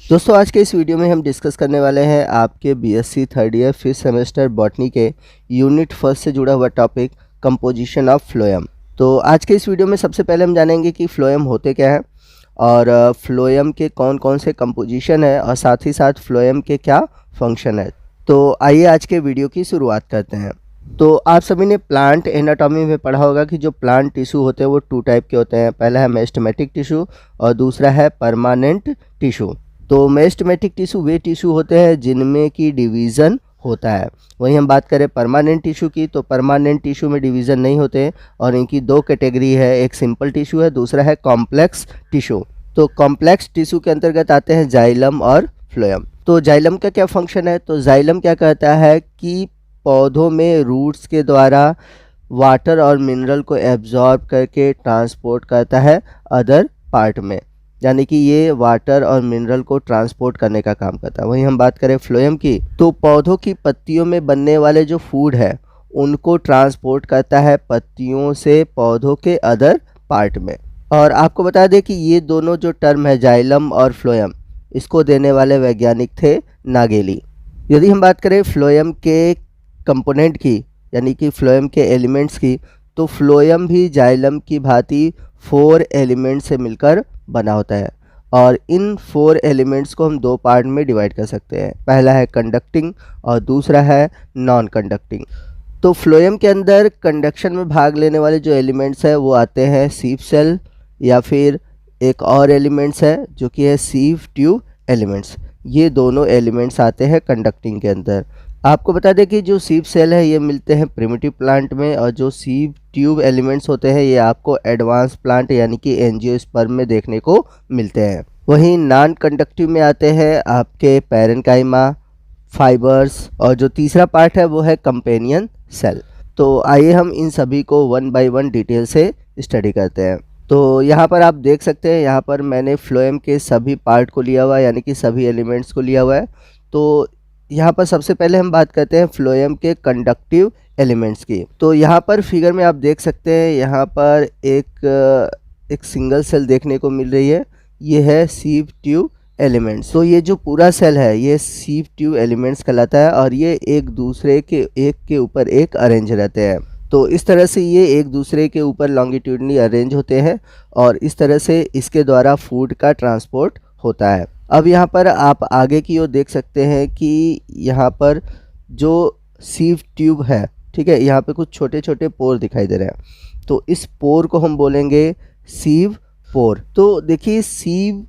दोस्तों आज के इस वीडियो में हम डिस्कस करने वाले हैं आपके BSc third year fifth semester botany के यूनिट फर्स्ट से जुड़ा हुआ टॉपिक कंपोजिशन ऑफ फ्लोएम। तो आज के इस वीडियो में सबसे पहले हम जानेंगे कि फ्लोएम होते क्या हैं और फ्लोएम के कौन कौन से कंपोजिशन है और साथ ही साथ फ्लोएम के क्या फंक्शन है। तो आइए आज के वीडियो की शुरुआत करते हैं। तो आप सभी ने प्लांट एनाटॉमी में पढ़ा होगा कि जो प्लांट टिश्यू होते हैं वो टू टाइप के होते हैं। पहला है मेरिस्टेमेटिक टिश्यू और दूसरा है परमानेंट टिश्यू। तो मेरिस्टेमेटिक टिश्यू वे टिश्यू होते हैं जिनमें की डिवीज़न होता है। वहीं हम बात करें परमानेंट टिश्यू की, तो परमानेंट टिश्यू में डिवीज़न नहीं होते और इनकी दो कैटेगरी है, एक सिंपल टिश्यू है, दूसरा है कॉम्प्लेक्स टिश्यू। तो कॉम्प्लेक्स टिश्यू के अंतर्गत आते हैं जाइलम और फ्लोएम। तो जाइलम का क्या फंक्शन है? तो जाइलम क्या कहता है कि पौधों में रूट्स के द्वारा वाटर और मिनरल को एब्जॉर्ब करके ट्रांसपोर्ट करता है अदर पार्ट में, यानी कि ये वाटर और मिनरल को ट्रांसपोर्ट करने का काम करता है। वहीं हम बात करें फ्लोएम की, तो पौधों की पत्तियों में बनने वाले जो फूड है उनको ट्रांसपोर्ट करता है पत्तियों से पौधों के अदर पार्ट में। और आपको बता दें कि ये दोनों जो टर्म है जाइलम और फ्लोएम, इसको देने वाले वैज्ञानिक थे नागेली। यदि हम बात करें फ्लोएम के कंपोनेंट की, यानी कि फ्लोएम के एलिमेंट्स की, तो फ्लोएम भी जाइलम की भांति 4 एलिमेंट से मिलकर बना होता है और इन 4 एलिमेंट्स को हम दो पार्ट में डिवाइड कर सकते हैं। पहला है कंडक्टिंग और दूसरा है नॉन कंडक्टिंग। तो फ्लोएम के अंदर कंडक्शन में भाग लेने वाले जो एलिमेंट्स हैं वो आते हैं सीव सेल, या फिर एक और एलिमेंट्स है जो कि है सीव ट्यूब एलिमेंट्स। ये दोनों एलिमेंट्स आते हैं कंडक्टिंग के अंदर। आपको बता दें कि जो सीव सेल है ये मिलते हैं प्रिमिटिव प्लांट में और जो सीव ट्यूब एलिमेंट्स होते हैं ये आपको एडवांस प्लांट यानी कि एंजियोस्पर्म में देखने को मिलते हैं। वहीं नॉन कंडक्टिव में आते हैं आपके पैरेन्काइमा, फाइबर्स और जो तीसरा पार्ट है वो है कंपेनियन सेल। तो आइए हम इन सभी को वन बाय वन डिटेल से स्टडी करते हैं। तो यहाँ पर आप देख सकते हैं, यहाँ पर मैंने फ्लोएम के सभी पार्ट को लिया हुआ है, यानी कि सभी एलिमेंट्स को लिया हुआ है। तो यहाँ पर सबसे पहले हम बात करते हैं फ्लोएम के कंडक्टिव एलिमेंट्स की। तो यहाँ पर फिगर में आप देख सकते हैं, यहाँ पर एक सिंगल सेल देखने को मिल रही है, ये है सीव ट्यूब एलिमेंट्स। तो ये जो पूरा सेल है ये सीव ट्यूब एलिमेंट्स कहलाता है और ये एक दूसरे के ऊपर एक अरेंज रहते हैं। तो इस तरह से ये एक दूसरे के ऊपर लॉन्गिट्यूडनली अरेंज होते हैं और इस तरह से इसके द्वारा फूड का ट्रांसपोर्ट होता है। अब यहाँ पर आप आगे की ओर देख सकते हैं कि यहाँ पर जो सीव ट्यूब है, ठीक है, यहाँ पे कुछ छोटे छोटे पोर दिखाई दे रहे हैं। तो इस पोर को हम बोलेंगे सीव पोर। तो देखिए सीव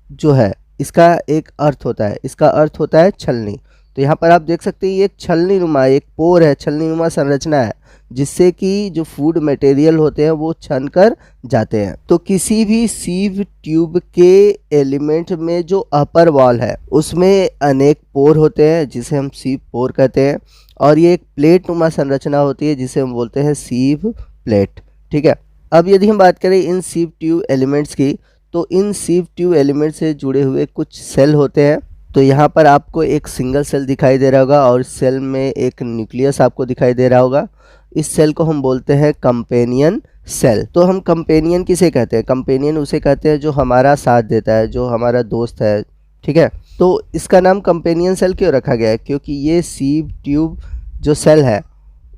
जो है इसका एक अर्थ होता है, इसका अर्थ होता है छलनी। तो यहाँ पर आप देख सकते हैं ये एक छलनी नुमा एक पोर है, छलनी नुमा संरचना है जिससे कि जो फूड मटेरियल होते हैं वो छन कर जाते हैं। तो किसी भी सीव ट्यूब के एलिमेंट में जो अपर वॉल है उसमें अनेक पोर होते हैं जिसे हम सीव पोर कहते हैं और ये एक प्लेट नुमा संरचना होती है जिसे हम बोलते हैं सीव प्लेट। ठीक है, अब यदि हम बात करें इन सीव ट्यूब एलिमेंट्स की, तो इन सीव ट्यूब एलिमेंट से जुड़े हुए कुछ सेल होते हैं। तो यहाँ पर आपको एक सिंगल सेल दिखाई दे रहा होगा और सेल में एक न्यूक्लियस आपको दिखाई दे रहा होगा। इस सेल को हम बोलते हैं कंपेनियन सेल। तो हम कंपेनियन किसे कहते हैं? कंपेनियन उसे कहते हैं जो हमारा साथ देता है, जो हमारा दोस्त है। ठीक है, तो इसका नाम कंपेनियन सेल क्यों रखा गया है? क्योंकि ये सीव ट्यूब जो सेल है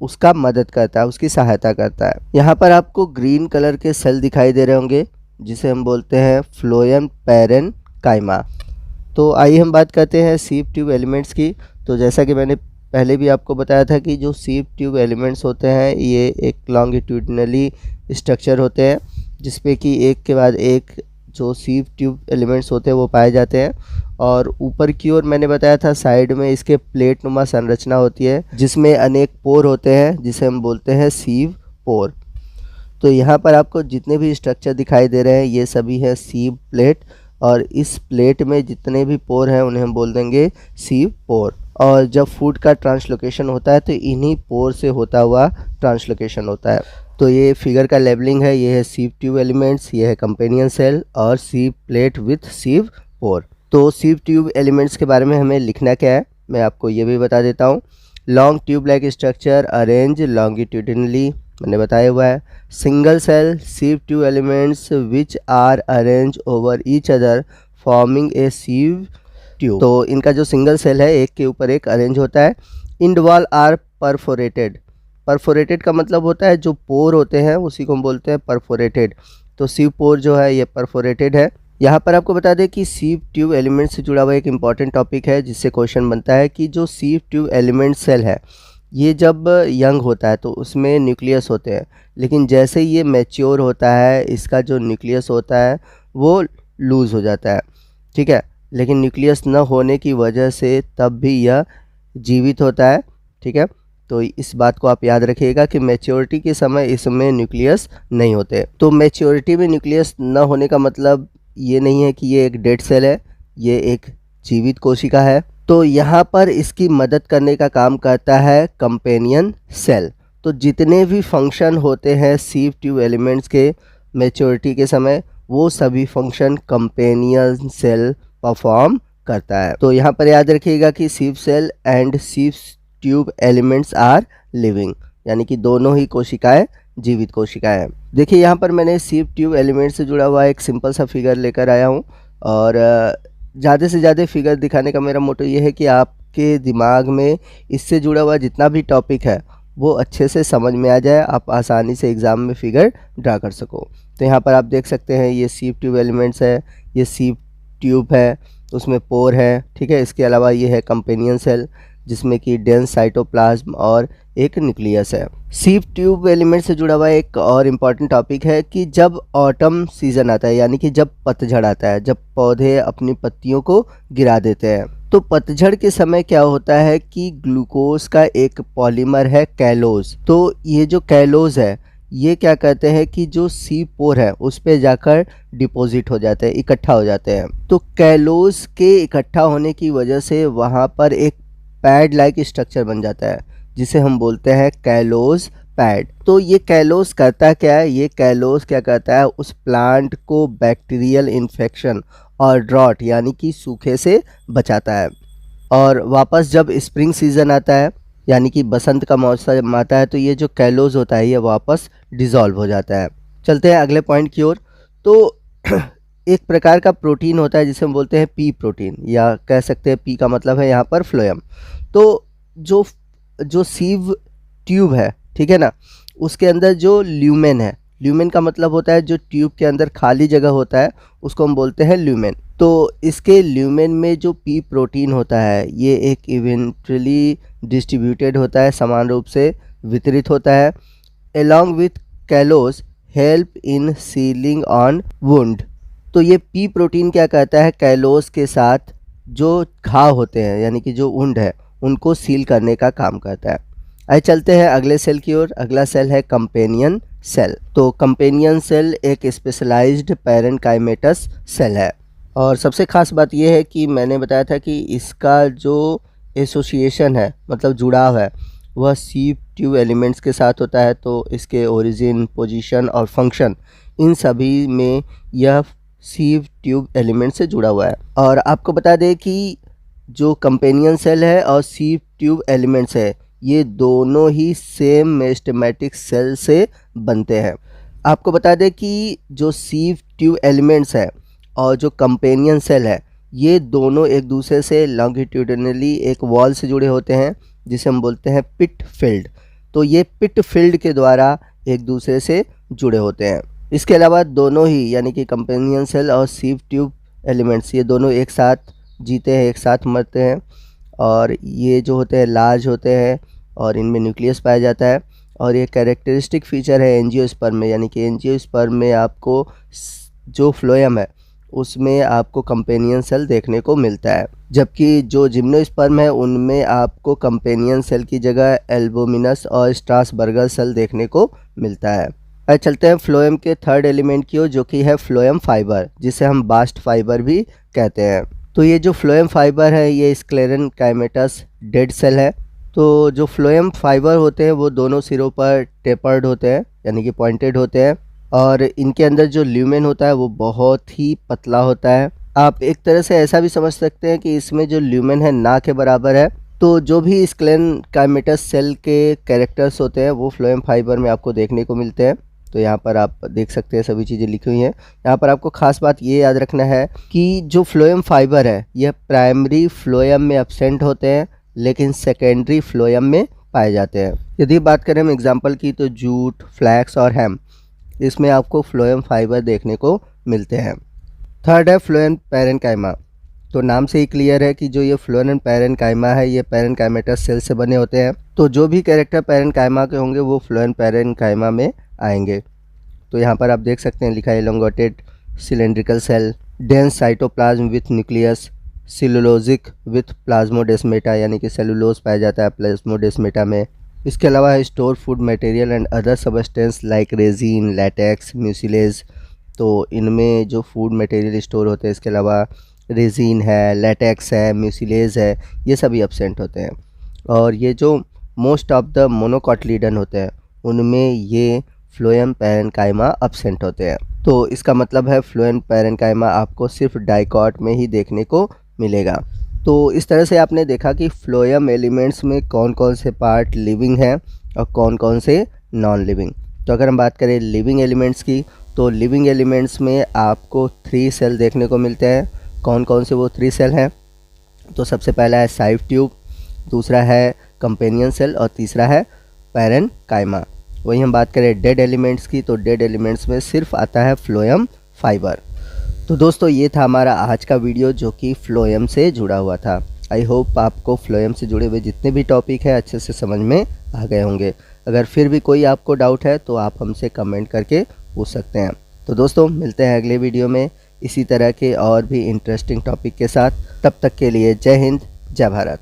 उसका मदद करता है, उसकी सहायता करता है। यहाँ पर आपको ग्रीन कलर के सेल दिखाई दे रहे होंगे जिसे हम बोलते हैं फ्लोएम पैरेन्काइमा। तो आइए हम बात करते हैं सीव ट्यूब एलिमेंट्स की। तो जैसा कि मैंने पहले भी आपको बताया था कि जो सीव ट्यूब एलिमेंट्स होते हैं ये एक लॉन्गिट्यूडनली स्ट्रक्चर होते हैं जिसपे कि एक के बाद एक जो सीव ट्यूब एलिमेंट्स होते हैं वो पाए जाते हैं और ऊपर की ओर मैंने बताया था साइड में इसके प्लेट नुमा संरचना होती है जिसमें अनेक पोर होते हैं जिसे हम बोलते हैं सीव पोर। तो यहाँ पर आपको जितने भी स्ट्रक्चर दिखाई दे रहे हैं ये सभी है सीव प्लेट और इस प्लेट में जितने भी पोर हैं उन्हें हम बोल देंगे सीव पोर। और जब फूड का ट्रांसलोकेशन होता है तो इन्हीं पोर से होता हुआ ट्रांसलोकेशन होता है। तो ये फिगर का लेबलिंग है, ये है सीव ट्यूब एलिमेंट्स, ये है कंपेनियन सेल और सीव प्लेट विथ सीव पोर। तो सीव ट्यूब एलिमेंट्स के बारे में हमें लिखना क्या है मैं आपको ये भी बता देता हूँ। Long tube like structure arrange longitudinally, मैंने बताया हुआ है। Single cell sieve tube elements which are arrange over each other forming a sieve tube. तो इनका जो सिंगल सेल है एक के ऊपर एक अरेंज होता है। End wall are perforated. Perforated का मतलब होता है जो पोर होते हैं उसी को हम बोलते हैं परफोरेटेड। तो सीव पोर जो है ये परफोरेटेड है। यहाँ पर आपको बता दें कि सीव ट्यूब एलिमेंट से जुड़ा हुआ एक इम्पॉर्टेंट टॉपिक है जिससे क्वेश्चन बनता है कि जो सीव ट्यूब एलिमेंट सेल है ये जब यंग होता है तो उसमें न्यूक्लियस होते हैं, लेकिन जैसे ही ये मैच्योर होता है इसका जो न्यूक्लियस होता है वो लूज़ हो जाता है, ठीक है। लेकिन न्यूक्लियस न होने की वजह से तब भी यह जीवित होता है, ठीक है। तो इस बात को आप याद रखिएगा कि मैच्योरिटी के समय इसमें न्यूक्लियस नहीं होते। तो मैच्योरिटी में न्यूक्लियस न होने का मतलब ये नहीं है कि ये एक डेड सेल है, ये एक जीवित कोशिका है। तो यहाँ पर इसकी मदद करने का काम करता है कंपेनियन सेल। तो जितने भी फंक्शन होते हैं सीव ट्यूब एलिमेंट्स के मैच्योरिटी के समय वो सभी फंक्शन कंपेनियन सेल परफॉर्म करता है। तो यहाँ पर याद रखिएगा कि sieve cell and sieve tube elements are living, यानी कि दोनों ही कोशिकाएं जीवित कोशिकाएं हैं। देखिए यहाँ पर मैंने सीव ट्यूब एलिमेंट से जुड़ा हुआ एक सिंपल सा फिगर लेकर आया हूँ और ज़्यादा से ज़्यादा फिगर दिखाने का मेरा मोटो ये है कि आपके दिमाग में इससे जुड़ा हुआ जितना भी टॉपिक है वो अच्छे से समझ में आ जाए, आप आसानी से एग्ज़ाम में फिगर ड्रा कर सको। तो यहाँ पर आप देख सकते हैं ये सीव ट्यूब एलिमेंट्स है, ये सीव ट्यूब है, उसमें पोर है, ठीक है। इसके अलावा ये है कंपेनियन सेल जिसमें कि डेंस साइटोप्लाज्म और एक न्यूक्लियस है। सीव ट्यूब एलिमेंट से जुड़ा हुआ एक और इम्पॉर्टेंट टॉपिक है कि जब ऑटम सीजन आता है यानी कि जब पतझड़ आता है, जब पौधे अपनी पत्तियों को गिरा देते हैं, तो पतझड़ के समय क्या होता है कि ग्लूकोज का एक पॉलीमर है कैलोज। तो ये जो कैलोज है ये क्या कहते हैं कि जो सीव पोर है उस पे जाकर डिपॉजिट हो जाते हैं, इकट्ठा हो जाते हैं। तो कैलोज के इकट्ठा होने की वजह से वहाँ पर एक पैड लाइक स्ट्रक्चर बन जाता है जिसे हम बोलते हैं कैलोज पैड। तो ये कैलोज करता क्या है, ये कैलोज क्या करता है उस प्लांट को बैक्टीरियल इन्फेक्शन और ड्रॉट यानी कि सूखे से बचाता है। और वापस जब स्प्रिंग सीजन आता है यानी कि बसंत का मौसम आता है तो ये जो कैलोज होता है ये वापस डिज़ोल्व हो जाता है। चलते हैं अगले पॉइंट की ओर। तो एक प्रकार का प्रोटीन होता है जिसे हम बोलते हैं पी प्रोटीन, या कह सकते हैं पी का मतलब है यहाँ पर फ्लोएम। तो जो सीव ट्यूब है, ठीक है ना, उसके अंदर जो ल्यूमेन है, ल्यूमेन का मतलब होता है जो ट्यूब के अंदर खाली जगह होता है उसको हम बोलते हैं ल्यूमेन। तो इसके ल्यूमेन में जो पी प्रोटीन होता है ये एक इवेंचुअली डिस्ट्रीब्यूटेड होता है, समान रूप से वितरित होता है। along with callose help in ceiling on wound. तो ये पी प्रोटीन क्या कहता है, कैलोज के साथ जो घाव होते हैं यानी कि जो वुंड है उनको सील करने का काम करता है। आइए चलते हैं अगले सेल की ओर। अगला सेल है कंपेनियन सेल। तो कंपेनियन सेल एक स्पेशलाइज्ड पैरेनकाइमेटस सेल है और सबसे खास बात यह है कि मैंने बताया था कि इसका जो एसोसिएशन है मतलब जुड़ाव है वह सीव ट्यूब एलिमेंट्स के साथ होता है। तो इसके ओरिजिन, पोजीशन और फंक्शन इन सभी में यह सीव ट्यूब एलिमेंट से जुड़ा हुआ है। और आपको बता दें कि जो कंपेनियन सेल है और सीव ट्यूब एलिमेंट्स है ये दोनों ही सेम मेरिस्टेमेटिक सेल से बनते हैं। आपको बता दें कि जो सीव ट्यूब एलिमेंट्स है और जो कंपेनियन सेल है ये दोनों एक दूसरे से लॉन्गिट्यूडिनली एक वॉल से जुड़े होते हैं जिसे हम बोलते हैं पिट फील्ड। तो ये पिट फील्ड के द्वारा एक दूसरे से जुड़े होते हैं। इसके अलावा दोनों ही यानी कि कंपेनियन सेल और सीव ट्यूब एलिमेंट्स ये दोनों एक साथ जीते हैं, एक साथ मरते हैं और ये जो होते हैं लार्ज होते हैं और इनमें न्यूक्लियस पाया जाता है। और ये कैरेक्टरिस्टिक फीचर है एंजियोस्पर्म में, यानी कि एंजियोस्पर्म में आपको जो फ्लोएम है उसमें आपको कंपेनियन सेल देखने को मिलता है, जबकि जो जिम्नोस्पर्म है उनमें आपको कंपेनियन सेल की जगह एल्बुमिनस और स्ट्रासबर्गर सेल देखने को मिलता है। अब चलते हैं फ्लोएम के थर्ड एलिमेंट की ओर जो कि है फ्लोएम फाइबर, जिसे हम बास्ट फाइबर भी कहते हैं। तो ये जो फ्लोएम फाइबर है ये स्क्लेरेनकाइमेटस डेड सेल है। तो जो फ्लोएम फाइबर होते हैं वो दोनों सिरों पर टेपर्ड होते हैं यानी कि पॉइंटेड होते हैं और इनके अंदर जो ल्यूमेन होता है वो बहुत ही पतला होता है। आप एक तरह से ऐसा भी समझ सकते हैं कि इसमें जो ल्यूमेन है ना के बराबर है। तो जो भी स्क्लेरेनकाइमेटस सेल के कैरेक्टर्स होते हैं वो फ्लोएम फाइबर में आपको देखने को मिलते हैं। तो यहाँ पर आप देख सकते हैं सभी चीज़ें लिखी हुई हैं। यहाँ पर आपको खास बात ये याद रखना है कि जो फ्लोएम फाइबर है यह प्राइमरी फ्लोएम में एब्सेंट होते हैं लेकिन सेकेंडरी फ्लोएम में पाए जाते हैं। यदि बात करें हम एग्जांपल की तो जूट, फ्लैक्स और हेम्प, इसमें आपको फ्लोएम फाइबर देखने को मिलते हैं। थर्ड है फ्लोएम पैरेन्काइमा। तो नाम से ही क्लियर है कि जो ये फ्लोएम पैरेन्काइमा है ये पैरेन्काइमेटस सेल से बने होते हैं। तो जो भी कैरेक्टर पैरेन्काइमा के होंगे वो फ्लोएम पैरेन्काइमा में आएंगे। तो यहाँ पर आप देख सकते हैं लिखा है elongated cylindrical cell, dense cytoplasm with nucleus, cellulosic with plasmodesmata, यानी कि सेलुलोज पाया जाता है प्लाज्मोडेस्मेटा में। इसके अलावा store food material and other substance like resin, latex, mucilage. तो इनमें जो फूड मटेरियल स्टोर होते हैं, इसके अलावा रेजिन है, लैटेक्स है, म्यूसिलेज है, ये सभी एब्सेंट होते हैं। और ये जो मोस्ट ऑफ द मोनोकोटिलीडन होते हैं उनमें ये फ्लोएम पैरेन्काइमा एब्सेंट होते हैं। तो इसका मतलब है फ्लोएम पैरेन्काइमा आपको सिर्फ डाइकॉट में ही देखने को मिलेगा। तो इस तरह से आपने देखा कि फ्लोएम एलिमेंट्स में कौन कौन से पार्ट लिविंग हैं और कौन कौन से नॉन लिविंग। तो अगर हम बात करें लिविंग एलिमेंट्स की, तो लिविंग एलिमेंट्स में आपको 3 सेल देखने को मिलते हैं। कौन कौन से वो 3 सेल हैं? तो सबसे पहला है साइव ट्यूब, दूसरा है कंपेनियन सेल और तीसरा है पैरेन्काइमा। वहीं हम बात करें डेड एलिमेंट्स की, तो डेड एलिमेंट्स में सिर्फ आता है फ्लोएम फाइबर। तो दोस्तों ये था हमारा आज का वीडियो जो कि फ्लोएम से जुड़ा हुआ था। आई होप आपको फ्लोएम से जुड़े हुए जितने भी टॉपिक हैं अच्छे से समझ में आ गए होंगे। अगर फिर भी कोई आपको डाउट है तो आप हमसे कमेंट करके पूछ सकते हैं। तो दोस्तों मिलते हैं अगले वीडियो में इसी तरह के और भी इंटरेस्टिंग टॉपिक के साथ। तब तक के लिए जय हिंद, जय भारत।